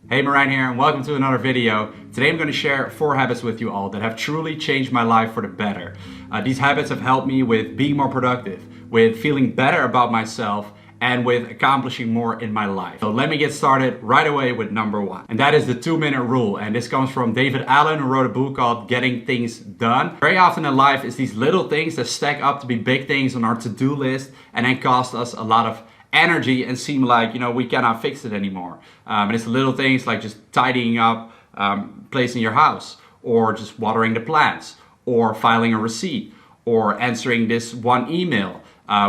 Hey, Marijn here and welcome to another video. Today I'm going to share 4 habits with you all that have truly changed my life for the better. These habits have helped me with being more productive, with feeling better about myself, and with accomplishing more in my life. So let me get started right away with number 1. And that is the 2-minute rule. And this comes from David Allen, who wrote a book called Getting Things Done. Very often in life it's these little things that stack up to be big things on our to-do list and then cost us a lot of energy and seem like, we cannot fix it anymore. And it's the little things like just tidying up place in your house, or just watering the plants, or filing a receipt, or answering this one email,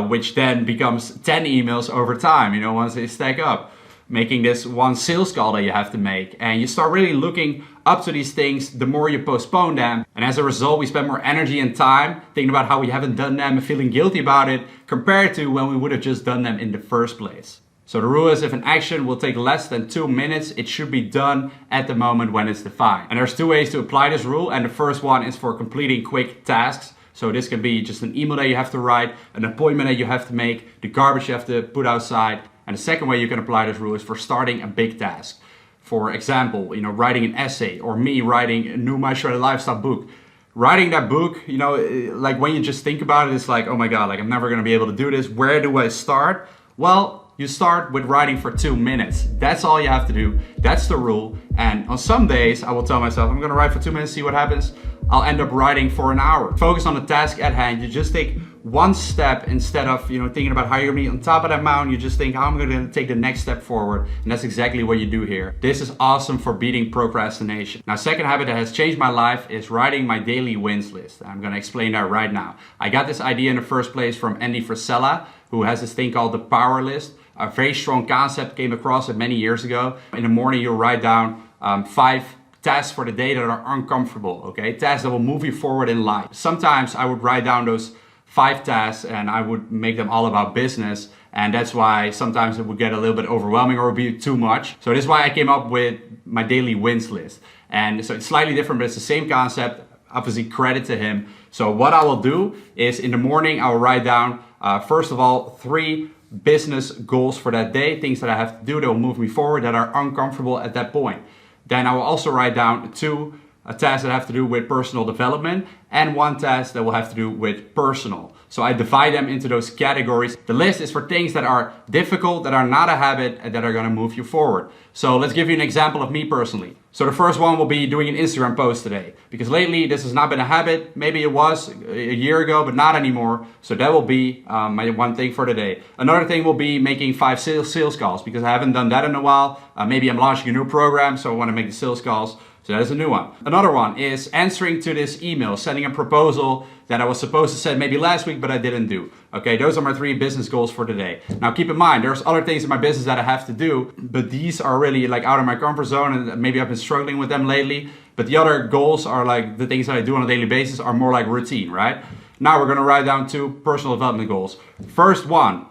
which then becomes 10 emails over time, once they stack up. Making this one sales call that you have to make, and you start really looking up to these things the more you postpone them, and as a result we spend more energy and time thinking about how we haven't done them and feeling guilty about it compared to when we would have just done them in the first place. So the rule is, if an action will take less than 2 minutes, it should be done at the moment when it's defined. And there's 2 ways to apply this rule, and the first one is for completing quick tasks. So this can be just an email that you have to write, an appointment that you have to make, the garbage you have to put outside. And the second way you can apply this rule is for starting a big task. For example, writing an essay, or me writing a new My Shredded Lifestyle book. Writing that book, like when you just think about it, it's like, oh my God, like I'm never gonna be able to do this. Where do I start? Well, you start with writing for 2 minutes. That's all you have to do. That's the rule. And on some days, I will tell myself, I'm gonna write for 2 minutes, see what happens. I'll end up writing for an hour. Focus on the task at hand. You just take one step instead of thinking about how you're gonna be on top of that mountain. You just think, how am I gonna take the next step forward? And that's exactly what you do here. This is awesome for beating procrastination. Now, second habit that has changed my life is writing my daily wins list. I'm gonna explain that right now. I got this idea in the first place from Andy Frisella, who has this thing called the Power List. A very strong concept, came across it many years ago. In the morning, you'll write down 5 tasks for the day that are uncomfortable, okay? Tasks that will move you forward in life. Sometimes I would write down those 5 tasks and I would make them all about business, and that's why sometimes it would get a little bit overwhelming or would be too much. So this is why I came up with my daily wins list. And so it's slightly different, but it's the same concept. Obviously, credit to him. So what I will do is in the morning, I will write down, first of all, 3 business goals for that day, things that I have to do that will move me forward, that are uncomfortable at that point. Then I will also write down 2 tasks that have to do with personal development and 1 task that will have to do with personal. So I divide them into those categories. The list is for things that are difficult, that are not a habit, and that are gonna move you forward. So let's give you an example of me personally. So the first one will be doing an Instagram post today, because lately this has not been a habit. Maybe it was a year ago, but not anymore. So that will be my one thing for today. Another thing will be making 5 sales calls, because I haven't done that in a while. Maybe I'm launching a new program, so I wanna make the sales calls. So that is a new one. Another one is answering to this email, sending a proposal that I was supposed to send maybe last week, but I didn't do. Okay, those are my 3 business goals for today. Now keep in mind, there's other things in my business that I have to do, but these are really like out of my comfort zone, and maybe I've been struggling with them lately. But the other goals are like the things that I do on a daily basis are more like routine, right? Now we're gonna write down 2 personal development goals. First one,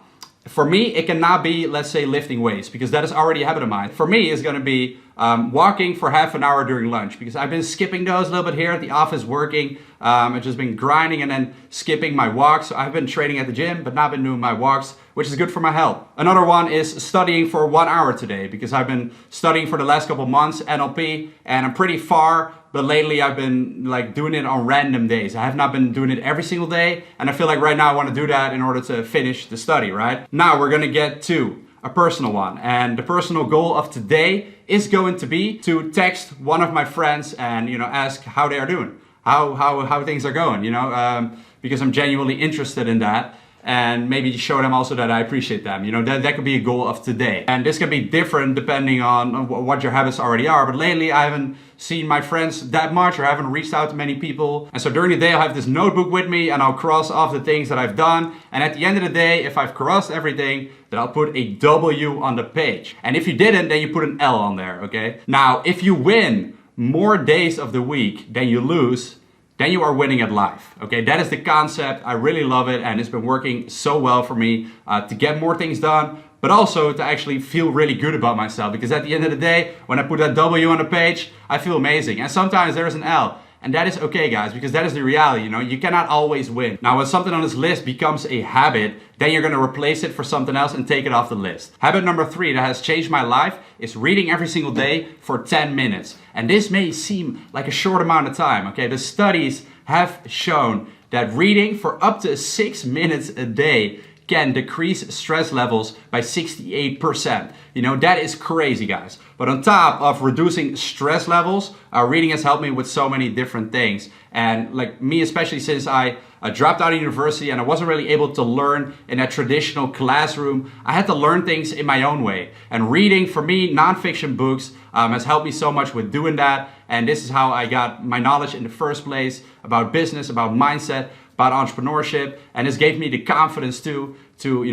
for me, it cannot be, let's say, lifting weights, because that is already a habit of mine. For me, it's gonna be walking for half an hour during lunch, because I've been skipping those a little bit here at the office working. I've just been grinding and then skipping my walks. So I've been training at the gym, but not been doing my walks, which is good for my health. Another one is studying for 1 hour today, because I've been studying for the last couple months, NLP, and I'm pretty far, but lately I've been like doing it on random days. I have not been doing it every single day, and I feel like right now I want to do that in order to finish the study, right? Now we're gonna get to a personal one, and the personal goal of today is going to be to text one of my friends and ask how they are doing, how things are going, because I'm genuinely interested in that. And maybe show them also that I appreciate them. That could be a goal of today. And this can be different depending on what your habits already are. But lately I haven't seen my friends that much, or haven't reached out to many people. And so during the day I'll have this notebook with me, and I'll cross off the things that I've done. And at the end of the day, if I've crossed everything, then I'll put a W on the page. And if you didn't, then you put an L on there, okay? Now, if you win more days of the week than you lose, then you are winning at life, okay? That is the concept. I really love it, and it's been working so well for me to get more things done, but also to actually feel really good about myself, because at the end of the day, when I put that W on the page, I feel amazing. And sometimes there's an L. And that is okay, guys, because that is the reality, you know, you cannot always win. Now, when something on this list becomes a habit, then you're gonna replace it for something else and take it off the list. Habit number 3 that has changed my life is reading every single day for 10 minutes. And this may seem like a short amount of time, okay? The studies have shown that reading for up to 6 minutes a day can decrease stress levels by 68%. You know, that is crazy, guys. But on top of reducing stress levels, reading has helped me with so many different things. And like me, especially since I dropped out of university and I wasn't really able to learn in a traditional classroom, I had to learn things in my own way. And reading, for me, nonfiction books has helped me so much with doing that. And this is how I got my knowledge in the first place about business, about mindset, about entrepreneurship, and this gave me the confidence to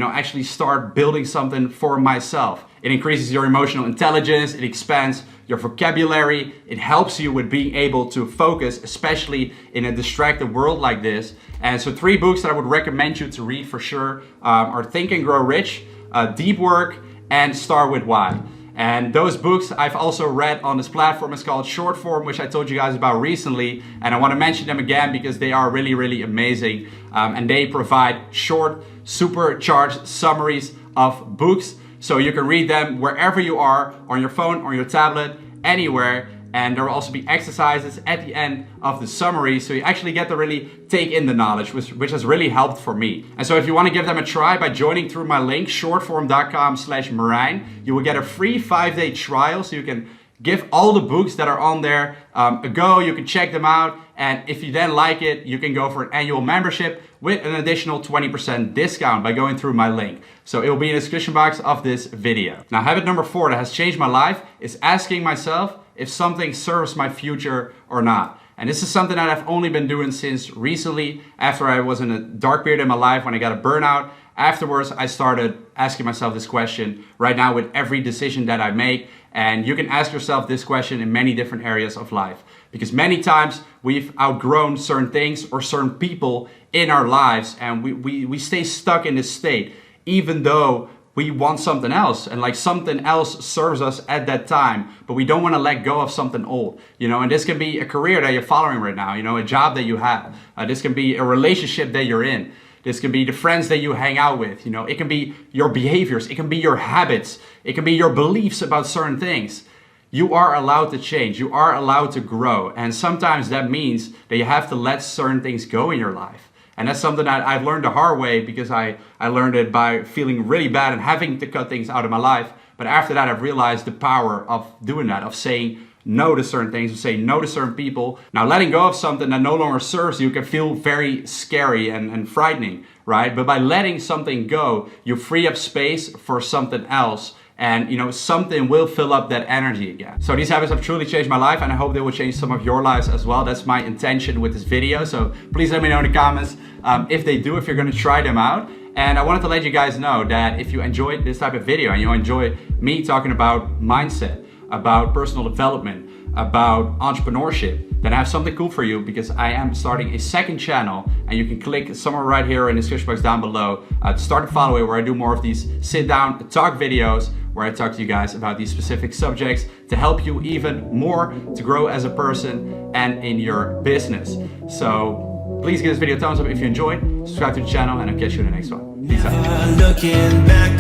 actually start building something for myself. It increases your emotional intelligence, it expands your vocabulary, it helps you with being able to focus, especially in a distracted world like this. And so 3 books that I would recommend you to read for sure are Think and Grow Rich, Deep Work, and Start With Why. And those books I've also read on this platform. It's called Short Form, which I told you guys about recently. And I want to mention them again because they are really, really amazing. And they provide short, supercharged summaries of books. So you can read them wherever you are, on your phone, on your tablet, anywhere. And there will also be exercises at the end of the summary, so you actually get to really take in the knowledge, which has really helped for me. And so if you want to give them a try by joining through my link, shortform.com/Marijn, you will get a free 5-day trial, so you can give all the books that are on there a go. You can check them out, and if you then like it, you can go for an annual membership with an additional 20% discount by going through my link. So it will be in the description box of this video. Now, habit number 4 that has changed my life is asking myself if something serves my future or not. And this is something that I've only been doing since recently, after I was in a dark period in my life when I got a burnout. Afterwards, I started asking myself this question right now with every decision that I make. And you can ask yourself this question in many different areas of life. Because many times we've outgrown certain things or certain people in our lives, and we stay stuck in this state, even though we want something else, and like something else serves us at that time, but we don't want to let go of something old, you know. And this can be a career that you're following right now, you know, a job that you have. This can be a relationship that you're in. This can be the friends that you hang out with, you know. It can be your behaviors, it can be your habits, it can be your beliefs about certain things. You are allowed to change, you are allowed to grow, and sometimes that means that you have to let certain things go in your life. And that's something that I've learned the hard way, because I learned it by feeling really bad and having to cut things out of my life. But after that, I've realized the power of doing that, of saying no to certain things, of saying no to certain people. Now, letting go of something that no longer serves you can feel very scary and frightening, right? But by letting something go, you free up space for something else. And you know, something will fill up that energy again. So these habits have truly changed my life, and I hope they will change some of your lives as well. That's my intention with this video. So please let me know in the comments if they do, if you're gonna try them out. And I wanted to let you guys know that if you enjoyed this type of video and you enjoy me talking about mindset, about personal development, about entrepreneurship, then I have something cool for you, because I am starting a second channel, and you can click somewhere right here in the description box down below to start to follow it, where I do more of these sit down talk videos, where I talk to you guys about these specific subjects to help you even more to grow as a person and in your business. So please give this video a thumbs up if you enjoyed, subscribe to the channel, and I'll catch you in the next one. Peace out. Looking back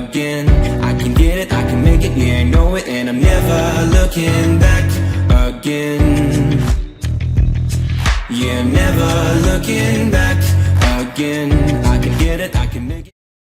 again, I can get it, I can make it, yeah, I know it, and I'm never looking back again. Yeah, never looking back again. I can get it, I can make it.